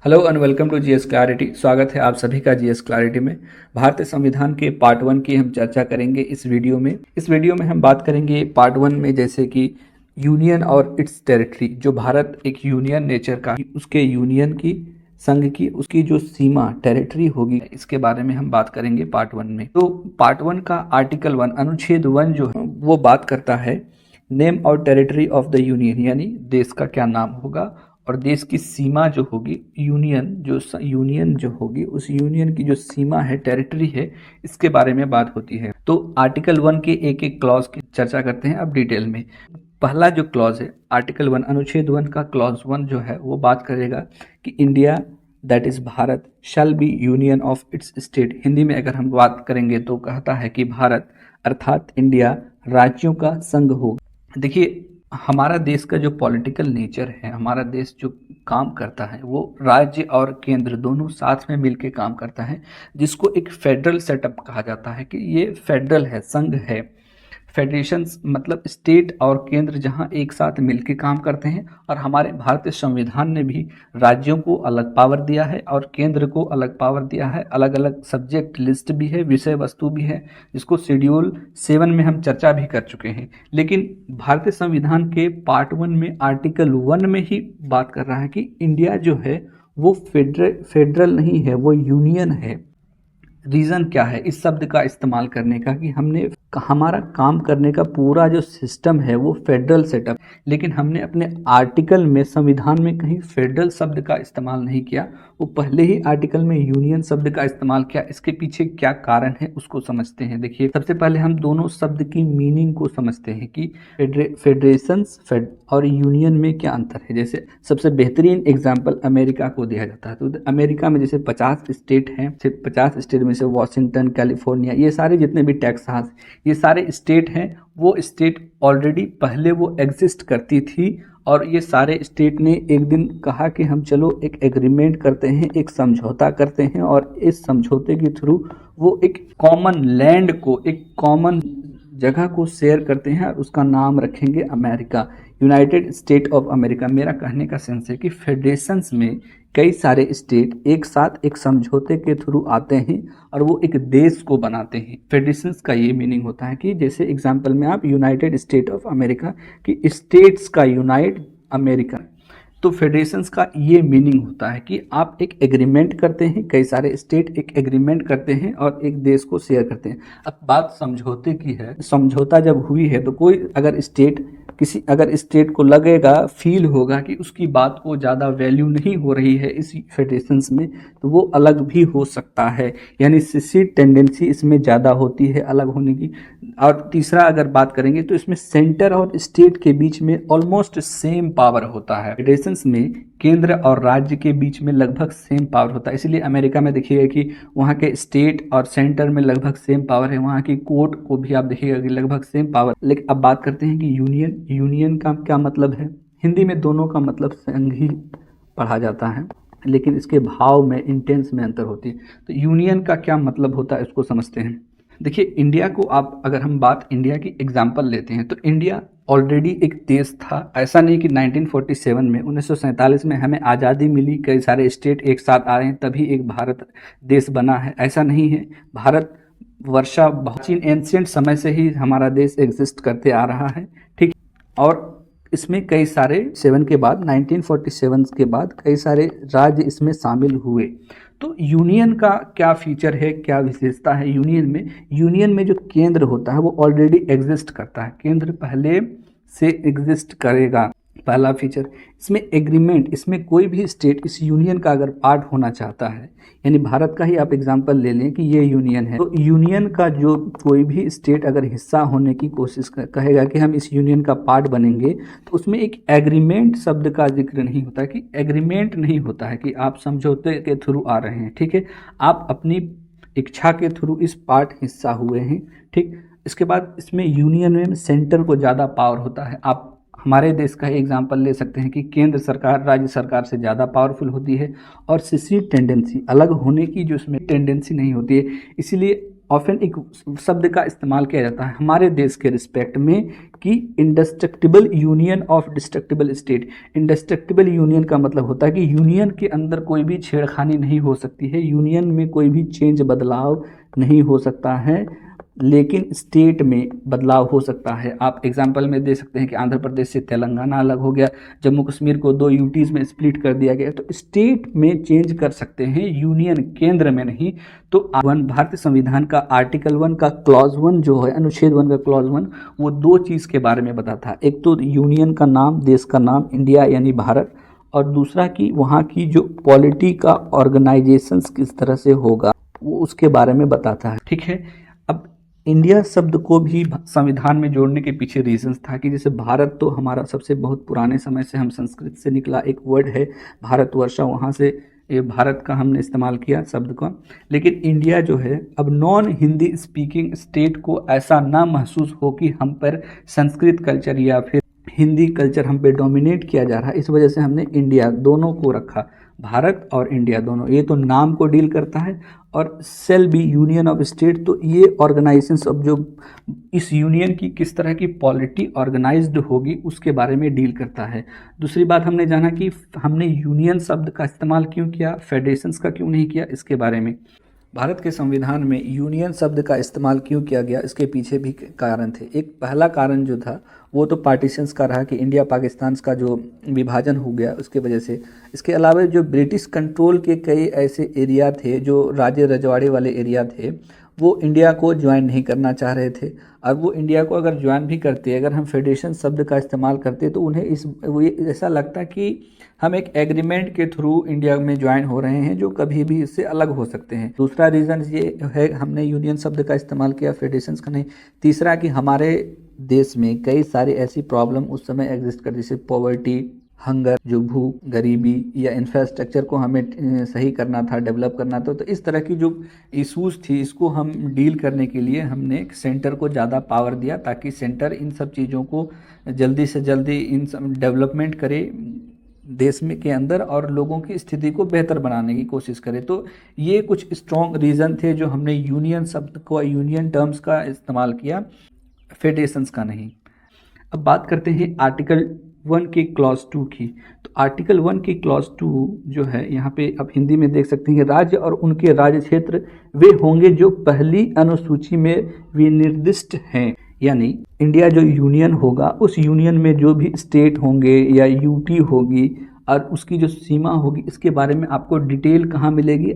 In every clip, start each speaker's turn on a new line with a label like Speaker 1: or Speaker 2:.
Speaker 1: Hello and welcome to GS clarity. स्वागत है आप सभी का जीएस क्लैरिटी में। भारतीय संविधान के पार्ट 1 की हम चर्चा करेंगे इस वीडियो में। हम बात करेंगे पार्ट 1 में, जैसे कि यूनियन और इट्स टेरिटरी। जो भारत एक यूनियन नेचर का, उसके यूनियन की, संघ की, उसकी जो सीमा टेरिटरी होगी, इसके बारे में हम बात करेंगे पार्ट 1 में। तो पार्ट 1 का आर्टिकल 1 अनुच्छेद 1 जो है वो बात करता है नेम और टेरिटरी ऑफ द यूनियन, यानी देश का क्या नाम होगा और देश की सीमा जो होगी, यूनियन जो होगी, उस यूनियन की जो सीमा है, टेरिटरी है, इसके बारे में बात होती है। तो आर्टिकल 1 के एक एक क्लॉज की चर्चा करते हैं अब डिटेल में। पहला जो क्लॉज है आर्टिकल 1 अनुच्छेद 1 का क्लॉज 1 जो है वो बात करेगा कि India that is Bharat shall be union of its state. Hindi में अगर हम बात करेंगे तो कहता है कि भारत अर्थात इंडिया राज्यों का संघ हो। देखिए, हमारा देश का जो पॉलिटिकल नेचर है, हमारा देश जो काम करता है वो राज्य और केंद्र दोनों साथ में मिलकर काम करता है, जिसको एक फेडरल सेटअप कहा जाता है कि ये फेडरल है, संघ है। फेडरेशंस मतलब स्टेट और केंद्र जहां एक साथ मिलकर काम करते हैं। और हमारे भारतीय संविधान ने भी राज्यों को अलग पावर दिया है और केंद्र को अलग पावर दिया है। अलग अलग सब्जेक्ट लिस्ट भी है, विषय वस्तु भी है, जिसको शेड्यूल 7 में हम चर्चा भी कर चुके हैं। लेकिन भारतीय संविधान के पार्ट 1 में आर्टिकल 1 में ही बात कर रहा है कि इंडिया जो है वो फेडरल नहीं है, वो यूनियन है। रीज़न क्या है इस शब्द का इस्तेमाल करने का कि हमारा काम करने का पूरा जो सिस्टम है वो फेडरल सेटअप, लेकिन हमने अपने आर्टिकल में, संविधान में कहीं फेडरल शब्द का इस्तेमाल नहीं किया। वो पहले ही आर्टिकल में यूनियन शब्द का इस्तेमाल किया। इसके पीछे क्या कारण है उसको समझते हैं। देखिए, सबसे पहले हम दोनों शब्द की मीनिंग को समझते हैं कि फेडरेशंस और यूनियन में क्या अंतर है। जैसे सबसे बेहतरीन एग्जाम्पल अमेरिका को दिया जाता है। तो अमेरिका में जैसे 50 स्टेट हैं, 50 स्टेट में से वाशिंगटन, कैलिफोर्निया, ये सारे जितने भी टेक्सास, ये सारे स्टेट हैं, वो स्टेट ऑलरेडी पहले वो एग्जिस्ट करती थी। और ये सारे स्टेट ने एक दिन कहा कि हम चलो एक एग्रीमेंट करते हैं, एक समझौता करते हैं, और इस समझौते के थ्रू वो एक कॉमन लैंड को, एक कॉमन जगह को शेयर करते हैं और उसका नाम रखेंगे America, United state of America. मेरा कहने का सेंस है कि फेडरेशंस में कई सारे स्टेट एक साथ एक समझौते के थ्रू आते हैं और वो एक देश को बनाते हैं। फेडरेशंस का ये मीनिंग होता है कि जैसे एग्जांपल में आप यूनाइटेड स्टेट ऑफ अमेरिका की स्टेट्स का यूनाइट अमेरिका। तो फेडरेशंस का ये मीनिंग होता है कि आप एक एग्रीमेंट करते हैं, कई सारे स्टेट एक एग्रीमेंट करते हैं और एक देश को शेयर करते हैं। अब बात समझौते की है। समझौता जब हुई है तो कोई अगर स्टेट को लगेगा, फील होगा कि उसकी बात को ज़्यादा वैल्यू नहीं हो रही है इस फेडरेशंस में, तो वो अलग भी हो सकता है। यानी सिसी टेंडेंसी इसमें ज़्यादा होती है अलग होने की। और तीसरा अगर बात करेंगे तो इसमें सेंटर और स्टेट के बीच में ऑलमोस्ट सेम पावर होता है। फेडरेशंस में केंद्र और राज्य के बीच में लगभग सेम पावर होता है। इसलिए अमेरिका में देखिएगा कि वहाँ के स्टेट और सेंटर में लगभग सेम पावर है। वहाँ की कोर्ट को भी आप देखिएगा कि लगभग सेम पावर। लेकिन अब बात करते हैं कि यूनियन का क्या मतलब है। हिंदी में दोनों का मतलब संघ ही पढ़ा जाता है, लेकिन इसके भाव में, इंटेंस में अंतर होती है। तो यूनियन का क्या मतलब होता है इसको समझते हैं। देखिए, इंडिया को आप, अगर हम बात इंडिया की एग्जाम्पल लेते हैं तो इंडिया ऑलरेडी एक देश था। ऐसा नहीं कि 1947 में, 1947 में हमें आज़ादी मिली, कई सारे स्टेट एक साथ आ रहे हैं तभी एक भारत देश बना है, ऐसा नहीं है। भारत वर्षा प्राचीन एंशियंट समय से ही हमारा देश एग्जिस्ट करते आ रहा है, ठीक। और इसमें कई सारे 1947 के बाद कई सारे राज्य इसमें शामिल हुए। तो यूनियन का क्या फीचर है, क्या विशेषता है यूनियन में जो केंद्र होता है वो ऑलरेडी एग्जिस्ट करता है। केंद्र पहले से एग्जिस्ट करेगा, पहला फीचर। इसमें एग्रीमेंट, इसमें कोई भी स्टेट इस यूनियन का अगर पार्ट होना चाहता है, यानी भारत का ही आप एग्जांपल ले लें कि ये यूनियन है, तो यूनियन का जो कोई भी स्टेट अगर हिस्सा होने की कोशिश कहेगा कि हम इस यूनियन का पार्ट बनेंगे, तो उसमें एक एग्रीमेंट शब्द का जिक्र नहीं होता, कि एग्रीमेंट नहीं होता है कि आप समझौते के थ्रू आ रहे हैं, ठीक है। आप अपनी इच्छा के थ्रू इस पार्ट हिस्सा हुए हैं, ठीक। इसके बाद इसमें यूनियन में सेंटर को ज़्यादा पावर होता है। आप हमारे देश का एग्जाम्पल ले सकते हैं कि केंद्र सरकार राज्य सरकार से ज़्यादा पावरफुल होती है और सिसी टेंडेंसी, अलग होने की जो इसमें टेंडेंसी नहीं होती है। इसीलिए ऑफन एक शब्द का इस्तेमाल किया जाता है हमारे देश के रिस्पेक्ट में कि इंडेस्ट्रक्टिबल union of destructible state. इंडेस्ट्रक्टिबल union का मतलब होता है कि यूनियन के अंदर कोई भी छेड़खानी नहीं हो सकती है, यूनियन में कोई भी चेंज बदलाव नहीं हो सकता है, लेकिन स्टेट में बदलाव हो सकता है। आप एग्जाम्पल में दे सकते हैं कि आंध्र प्रदेश से तेलंगाना अलग हो गया, जम्मू कश्मीर को 2 यूटीज़ में स्प्लिट कर दिया गया, तो स्टेट में चेंज कर सकते हैं, यूनियन केंद्र में नहीं। तो भारतीय संविधान का आर्टिकल 1 का क्लॉज 1 जो है, अनुच्छेद 1 का क्लॉज 1, वो 2 चीज़ के बारे में बताता है। एक तो यूनियन का नाम, देश का नाम इंडिया यानी भारत, और दूसरा कि वहाँ की जो पॉलिटी का ऑर्गेनाइजेशंस किस तरह से होगा वो उसके बारे में बताता है। ठीक है, अब इंडिया शब्द को भी संविधान में जोड़ने के पीछे रीजंस था कि जैसे भारत तो हमारा सबसे बहुत पुराने समय से हम संस्कृत से निकला एक वर्ड है भारतवर्षा, वहाँ से ये भारत का हमने इस्तेमाल किया शब्द का। लेकिन इंडिया जो है अब नॉन हिंदी स्पीकिंग स्टेट को ऐसा ना महसूस हो कि हम पर संस्कृत कल्चर या फिर हिंदी कल्चर हम पे डोमिनेट किया जा रहा है, इस वजह से हमने इंडिया दोनों को रखा, भारत और इंडिया दोनों। ये तो नाम को डील करता है, और cell be union of state, तो ये ऑर्गेनाइजेशंस ऑफ जो इस यूनियन की किस तरह की पॉलिटी ऑर्गेनाइज्ड होगी उसके बारे में डील करता है। दूसरी बात हमने जाना कि हमने यूनियन शब्द का इस्तेमाल क्यों किया, फेडरेशंस का क्यों नहीं किया, इसके बारे में। भारत के संविधान में यूनियन शब्द का इस्तेमाल क्यों किया गया, इसके पीछे भी कारण थे। एक पहला कारण जो था वो तो पार्टीशंस का रहा कि इंडिया पाकिस्तान का जो विभाजन हो गया उसके वजह से। इसके अलावा जो ब्रिटिश कंट्रोल के कई ऐसे एरिया थे जो राजे रजवाड़े वाले एरिया थे, वो इंडिया को ज्वाइन नहीं करना चाह रहे थे। और वो इंडिया को अगर ज्वाइन भी करते, अगर हम फेडरेशन शब्द का इस्तेमाल करते, तो उन्हें ऐसा लगता कि हम एक एग्रीमेंट के थ्रू इंडिया में ज्वाइन हो रहे हैं जो कभी भी इससे अलग हो सकते हैं। दूसरा रीज़न ये है हमने यूनियन शब्द का इस्तेमाल किया, फेडरेशंस का नहीं। तीसरा कि हमारे देश में कई सारी ऐसी प्रॉब्लम उस समय एग्जिस्ट कर, जैसे पॉवर्टी, हंगर, जो भूख, गरीबी, या इंफ्रास्ट्रक्चर को हमें सही करना था, डेवलप करना था। तो इस तरह की जो इश्यूज थी इसको हम डील करने के लिए हमने सेंटर को ज़्यादा पावर दिया, ताकि सेंटर इन सब चीज़ों को जल्दी से जल्दी इन सब डेवलपमेंट करे देश में के अंदर, और लोगों की स्थिति को बेहतर बनाने की कोशिश करे। तो ये कुछ स्ट्रॉन्ग रीज़न थे जो हमने यूनियन शब्द को, यूनियन टर्म्स का इस्तेमाल किया, फेडरेशंस का नहीं। अब बात करते हैं आर्टिकल 1 के क्लॉज 2 की। तो आर्टिकल 1 की क्लॉज 2 जो है, यहाँ पे आप हिंदी में देख सकते हैं, राज्य और उनके राज्य क्षेत्र वे होंगे जो पहली अनुसूची में विनिर्दिष्ट हैं। यानी इंडिया जो यूनियन होगा, उस यूनियन में जो भी स्टेट होंगे या यूटी होगी और उसकी जो सीमा होगी, इसके बारे में आपको डिटेल कहाँ मिलेगी,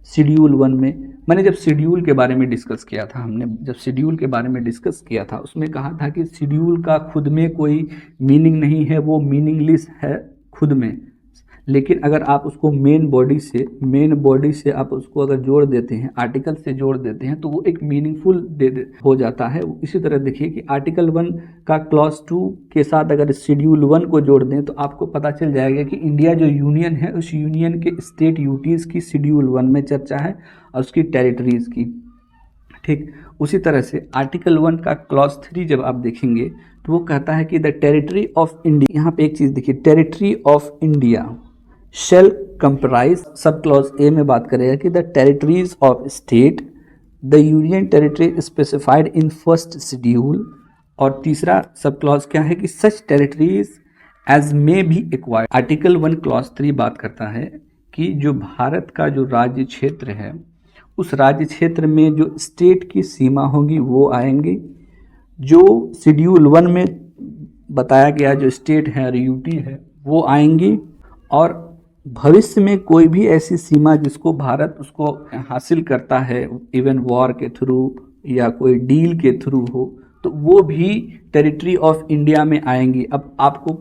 Speaker 1: शेड्यूल 1 में। मैंने जब शेड्यूल के बारे में डिस्कस किया था, हमने जब शेड्यूल के बारे में डिस्कस किया था, उसमें कहा था कि शेड्यूल का खुद में कोई मीनिंग नहीं है, वो मीनिंगलेस है खुद में। लेकिन अगर आप उसको मेन बॉडी से आप उसको अगर जोड़ देते हैं, आर्टिकल से जोड़ देते हैं, तो वो एक मीनिंगफुल हो जाता है। इसी तरह देखिए कि आर्टिकल 1 का क्लॉज 2 के साथ अगर शेड्यूल 1 को जोड़ दें तो आपको पता चल जाएगा कि इंडिया जो यूनियन है, उस यूनियन के स्टेट यूटीज़ की शेड्यूल 1 में चर्चा है और उसकी टेरिटरीज़ की। ठीक उसी तरह से आर्टिकल 1 का क्लॉज 3 जब आप देखेंगे तो वो कहता है कि द टेरिटरी ऑफ इंडिया, यहाँ पे एक चीज़ देखिए, territory of India shall comprise, sub clause A में बात करेगा कि the territories of state, the union territory specified in first schedule. और तीसरा सब क्लॉज क्या है कि such territories as may be acquired. Article 1 clause 3 बात करता है कि जो भारत का जो राज्य क्षेत्र है, उस राज्य क्षेत्र में जो स्टेट की सीमा होगी वो आएंगे, जो शेड्यूल 1 में बताया गया जो स्टेट है और यूटी है वो आएंगी, और भविष्य में कोई भी ऐसी सीमा जिसको भारत उसको हासिल करता है, इवन वॉर के थ्रू या कोई डील के थ्रू हो, तो वो भी टेरिटरी ऑफ इंडिया में आएंगी। अब आपको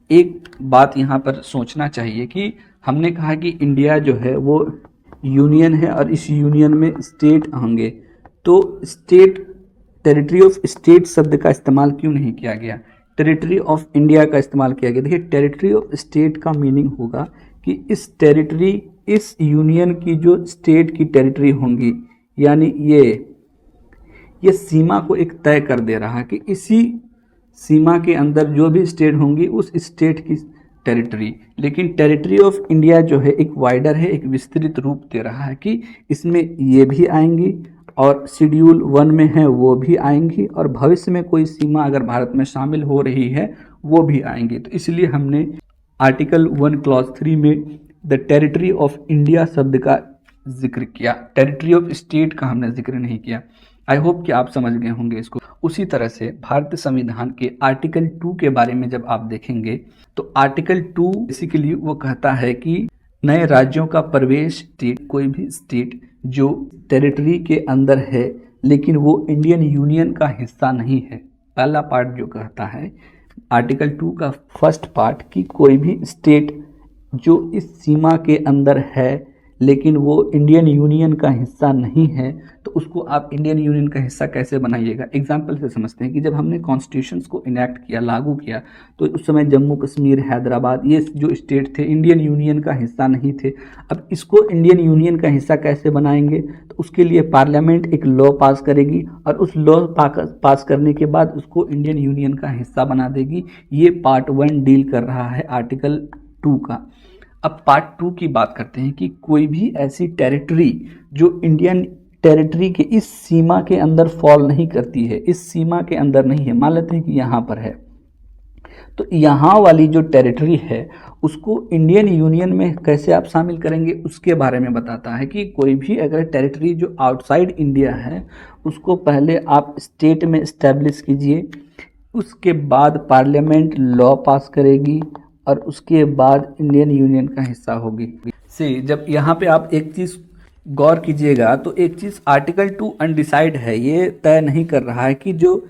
Speaker 1: एक बात यहाँ पर सोचना चाहिए कि हमने कहा कि इंडिया जो है वो यूनियन है और इस यूनियन में स्टेट होंगे, तो स्टेट, टेरिटरी ऑफ स्टेट शब्द का इस्तेमाल क्यों नहीं किया गया, टेरिटरी ऑफ इंडिया का इस्तेमाल किया गया। देखिए, टेरिटरी ऑफ स्टेट का मीनिंग होगा कि इस टेरिटरी, इस यूनियन की जो स्टेट की टेरिटरी होंगी, यानी ये सीमा को एक तय कर दे रहा है कि इसी सीमा के अंदर जो भी स्टेट होंगी उस स्टेट की टेरिटरी। लेकिन टेरिटरी ऑफ इंडिया जो है एक वाइडर है, एक विस्तृत रूप दे रहा है कि इसमें ये भी आएंगी और शेड्यूल 1 में है वो भी आएंगी, और भविष्य में कोई सीमा अगर भारत में शामिल हो रही है वो भी आएंगी। तो इसलिए हमने आर्टिकल 1 क्लॉज 3 में द टेरिटरी ऑफ इंडिया शब्द का जिक्र किया, टेरिटरी ऑफ स्टेट का हमने जिक्र नहीं किया। आई होप कि आप समझ गए होंगे इसको। उसी तरह से भारतीय संविधान के आर्टिकल 2 के बारे में जब आप देखेंगे तो आर्टिकल 2 बेसिकली वो कहता है कि नए राज्यों का प्रवेश, स्टेट कोई भी स्टेट जो टेरिटरी के अंदर है लेकिन वो इंडियन यूनियन का हिस्सा नहीं है। पहला पार्ट जो कहता है आर्टिकल 2 का फर्स्ट पार्ट कि कोई भी स्टेट जो इस सीमा के अंदर है लेकिन वो इंडियन यूनियन का हिस्सा नहीं है, तो उसको आप इंडियन यूनियन का हिस्सा कैसे बनाइएगा। एग्जाम्पल से समझते हैं कि जब हमने कॉन्स्टिट्यूशंस को इनेक्ट किया, लागू किया, तो उस समय जम्मू कश्मीर, हैदराबाद, ये जो स्टेट थे इंडियन यूनियन का हिस्सा नहीं थे। अब इसको इंडियन यूनियन का हिस्सा कैसे बनाएंगे, तो उसके लिए पार्लियामेंट एक लॉ पास करेगी और उस लॉ पास करने के बाद उसको इंडियन यूनियन का हिस्सा बना देगी। ये पार्ट 1 डील कर रहा है आर्टिकल 2 का। अब पार्ट 2 की बात करते हैं कि कोई भी ऐसी टेरिटरी जो इंडियन टेरिटरी के इस सीमा के अंदर फॉल नहीं करती है, इस सीमा के अंदर नहीं है, मान लेते हैं कि यहाँ पर है, तो यहाँ वाली जो टेरिटरी है उसको इंडियन यूनियन में कैसे आप शामिल करेंगे उसके बारे में बताता है कि कोई भी अगर टेरिटरी जो आउटसाइड इंडिया है उसको पहले आप स्टेट में इस्टेब्लिश कीजिए, उसके बाद पार्लियामेंट लॉ पास करेगी और उसके बाद इंडियन यूनियन का हिस्सा होगी। जब यहाँ पे आप एक चीज़ गौर कीजिएगा तो एक चीज़ आर्टिकल 2 अनडिसाइड है, ये तय नहीं कर रहा है कि जो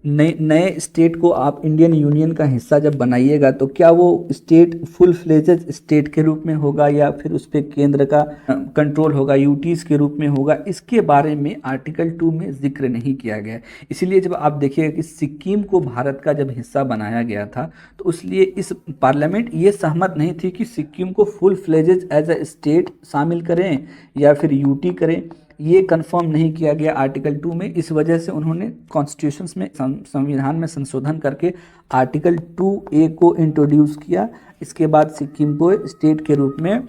Speaker 1: नए स्टेट को आप इंडियन यूनियन का हिस्सा जब बनाइएगा तो क्या वो स्टेट फुल फ्लेजेड स्टेट के रूप में होगा या फिर उस पर केंद्र का कंट्रोल होगा, यूटीज़ के रूप में होगा, इसके बारे में आर्टिकल 2 में जिक्र नहीं किया गया। इसीलिए जब आप देखिएगा कि सिक्किम को भारत का जब हिस्सा बनाया गया था तो उसलिए इस पार्लियामेंट ये सहमत नहीं थी कि सिक्किम को full fledged as a state शामिल करें या फिर यूटी करें, ये कंफर्म नहीं किया गया आर्टिकल 2 में। इस वजह से उन्होंने कॉन्स्टिट्यूशंस में, संविधान में संशोधन करके आर्टिकल 2A को इंट्रोड्यूस किया। इसके बाद सिक्किम को स्टेट के रूप में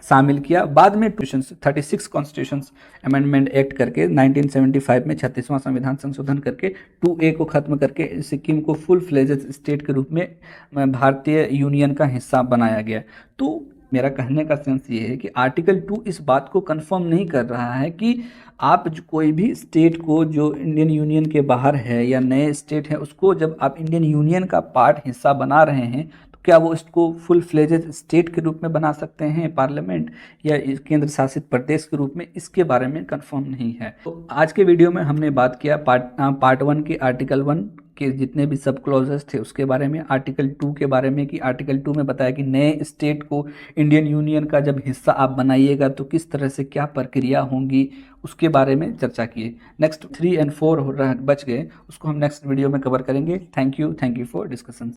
Speaker 1: शामिल किया। बाद में 36 कॉन्स्टिट्यूशन अमेंडमेंट एक्ट करके 1975 में 36वां संविधान संशोधन करके 2A को खत्म करके सिक्किम को फुल फ्लेजेड स्टेट के रूप में भारतीय यूनियन का हिस्सा बनाया गया। तो मेरा कहने का सेंस ये है कि आर्टिकल 2 इस बात को कंफर्म नहीं कर रहा है कि आप कोई भी स्टेट को जो इंडियन यूनियन के बाहर है या नए स्टेट है उसको जब आप इंडियन यूनियन का पार्ट हिस्सा बना रहे हैं तो क्या वो इसको फुल फ्लेजेड स्टेट के रूप में बना सकते हैं पार्लियामेंट या केंद्र शासित प्रदेश के रूप में, इसके बारे में कंफर्म नहीं है। तो आज के वीडियो में हमने बात किया पार्ट 1 के आर्टिकल 1 के जितने भी सब क्लॉजेस थे उसके बारे में, आर्टिकल 2 के बारे में कि आर्टिकल 2 में बताया कि नए स्टेट को इंडियन यूनियन का जब हिस्सा आप बनाइएगा तो किस तरह से क्या प्रक्रिया होंगी उसके बारे में चर्चा किए। नेक्स्ट 3 और 4 बच गए, उसको हम नेक्स्ट वीडियो में कवर करेंगे। Thank you for discussion.